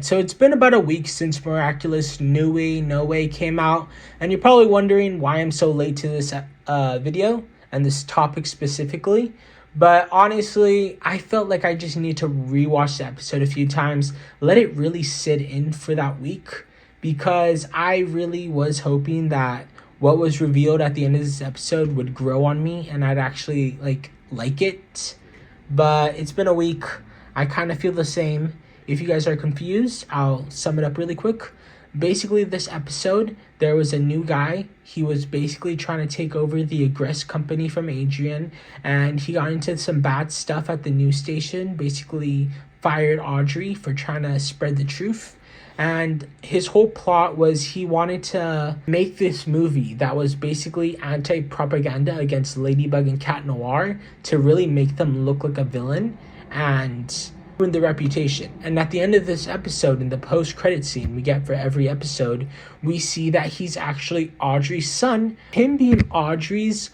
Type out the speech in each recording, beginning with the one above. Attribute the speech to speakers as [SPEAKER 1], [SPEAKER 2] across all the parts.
[SPEAKER 1] So it's been about a week since Miraculous Noe came out, and you're probably wondering why I'm so late to this video and this topic specifically. But honestly, I felt like I just need to rewatch the episode a few times, let it really sit in for that week, because I really was hoping that what was revealed at the end of this episode would grow on me and I'd actually like it. But it's been a week. I kind of feel the same. If you guys are confused, I'll sum it up really quick. Basically, this episode, there was a new guy. He was basically trying to take over the Aggress company from Adrian, and he got into some bad stuff at the news station, basically fired Audrey for trying to spread the truth. And his whole plot was he wanted to make this movie that was basically anti-propaganda against Ladybug and Cat Noir to really make them look like a villain and ruin their reputation. And at the end of this episode, in the post-credit scene we get for every episode, we see that he's actually Audrey's son. Him being Audrey's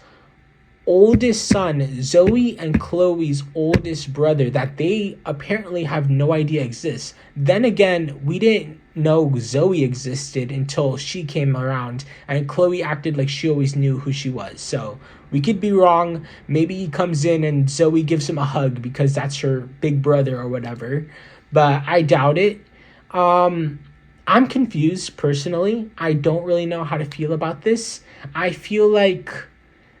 [SPEAKER 1] oldest son, Zoe and Chloe's oldest brother, that they apparently have no idea exists. Then again, we didn't know Zoe existed until she came around, and Chloe acted like she always knew who she was. So we could be wrong. Maybe he comes in and Zoe gives him a hug because that's her big brother or whatever, but I doubt it. I'm confused personally. I don't really know how to feel about this. I feel like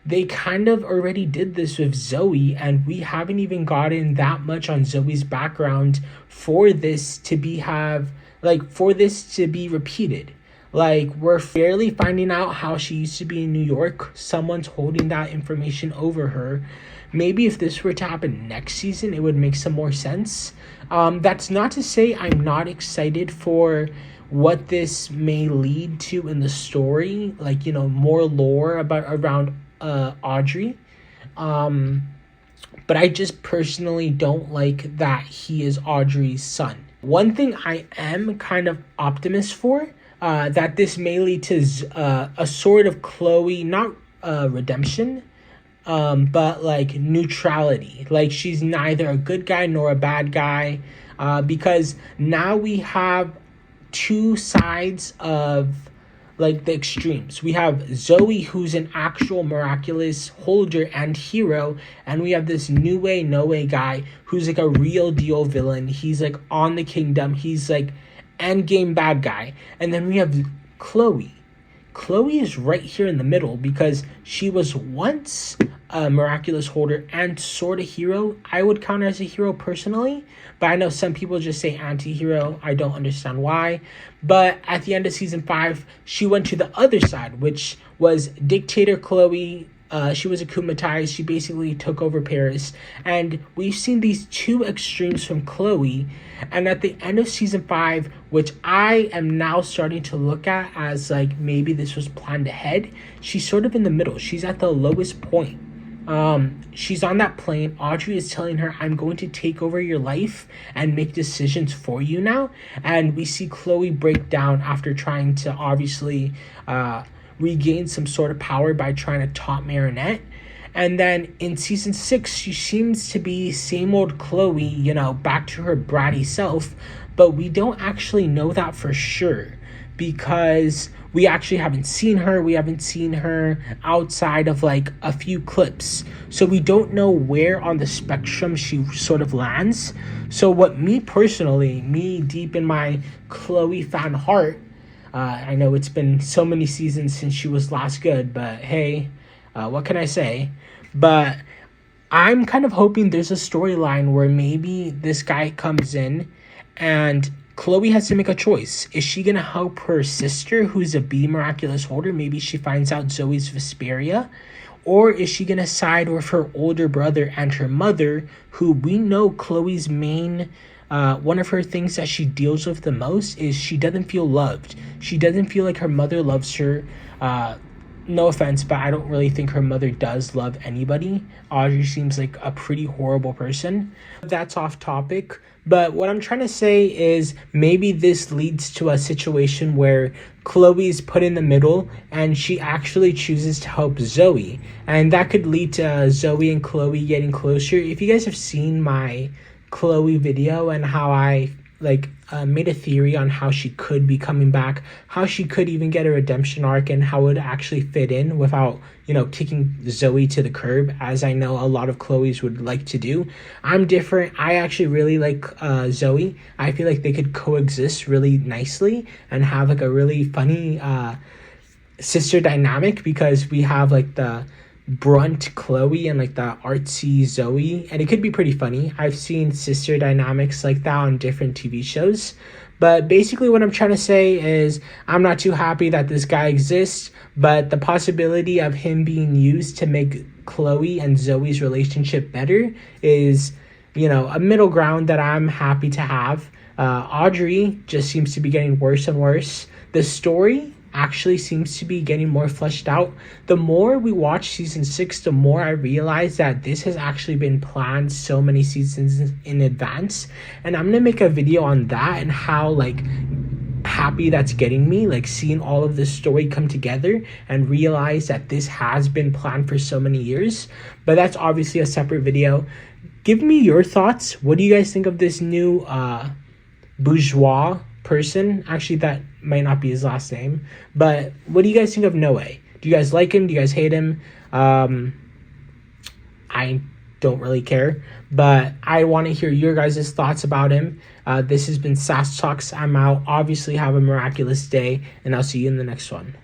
[SPEAKER 1] they kind of already did this with Zoe, and we haven't even gotten that much on Zoe's background for this to be repeated. Like, we're barely finding out how she used to be in New York. Someone's holding that information over her. Maybe if this were to happen next season, it would make some more sense. That's not to say I'm not excited for what this may lead to in the story. Like, more lore around Audrey. But I just personally don't like that he is Audrey's son. One thing I am kind of optimist for, that this may lead to a sort of Chloe, not redemption, but like neutrality. Like, she's neither a good guy nor a bad guy, because now we have two sides of like the extremes. We have Zoe, who's an actual miraculous holder and hero, and we have this No Way guy who's like a real deal villain. He's like on the kingdom. He's like endgame bad guy. And then we have Chloe. Chloe is right here in the middle because she was once a miraculous holder and sort of hero. I would count her as a hero personally, but I know some people just say anti-hero. I don't understand why. But at the end of season 5, she went to the other side, which was dictator Chloe. She was akumatized. She basically took over Paris. And we've seen these two extremes from Chloe. And at the end of season 5, which I am now starting to look at as like maybe this was planned ahead, she's sort of in the middle. She's at the lowest point. She's on that plane. Audrey is telling her, I'm going to take over your life and make decisions for you now. And we see Chloe break down after trying to obviously regain some sort of power by trying to top Marinette. And then in season 6, she seems to be same old Chloe, back to her bratty self. But we don't actually know that for sure because we actually haven't seen her. We haven't seen her outside of like a few clips. So we don't know where on the spectrum she sort of lands. So what me deep in my Chloe fan heart, I know it's been so many seasons since she was last good, but hey, what can I say? But I'm kind of hoping there's a storyline where maybe this guy comes in and Chloe has to make a choice. Is she going to help her sister, who's a B miraculous holder? Maybe she finds out Zoe's Vesperia. Or is she going to side with her older brother and her mother, who we know Chloe's main one of her things that she deals with the most is she doesn't feel loved. She doesn't feel like her mother loves her. No offense, but I don't really think her mother does love anybody. Audrey seems like a pretty horrible person. That's off topic. But what I'm trying to say is maybe this leads to a situation where Chloe's put in the middle and she actually chooses to help Zoe. And that could lead to Zoe and Chloe getting closer. If you guys have seen my Chloe video and how I made a theory on how she could be coming back, how she could even get a redemption arc, and how it would actually fit in without, kicking Zoe to the curb, as I know a lot of Chloe's would like to do. I'm different. I actually really like Zoe. I feel like they could coexist really nicely and have like a really funny sister dynamic, because we have like the brunt Chloe and like the artsy Zoe, and it could be pretty funny. I've seen sister dynamics like that on different TV shows. But basically what I'm trying to say is I'm not too happy that this guy exists, but the possibility of him being used to make Chloe and Zoe's relationship better is, a middle ground that I'm happy to have. Audrey just seems to be getting worse and worse. The story actually seems to be getting more fleshed out. The more we watch season 6, the more I realize that this has actually been planned so many seasons in advance, and I'm gonna make a video on that and how like happy that's getting me, like seeing all of this story come together and realize that this has been planned for so many years. But that's obviously a separate video. Give me your thoughts. What do you guys think of this new Bourgeois person? Actually, that might not be his last name, but what do you guys think of Noe? Do you guys like him? Do you guys hate him? I don't really care, but I want to hear your guys' thoughts about him. This has been Sass Talks. I'm out. Obviously have a miraculous day, and I'll see you in the next one.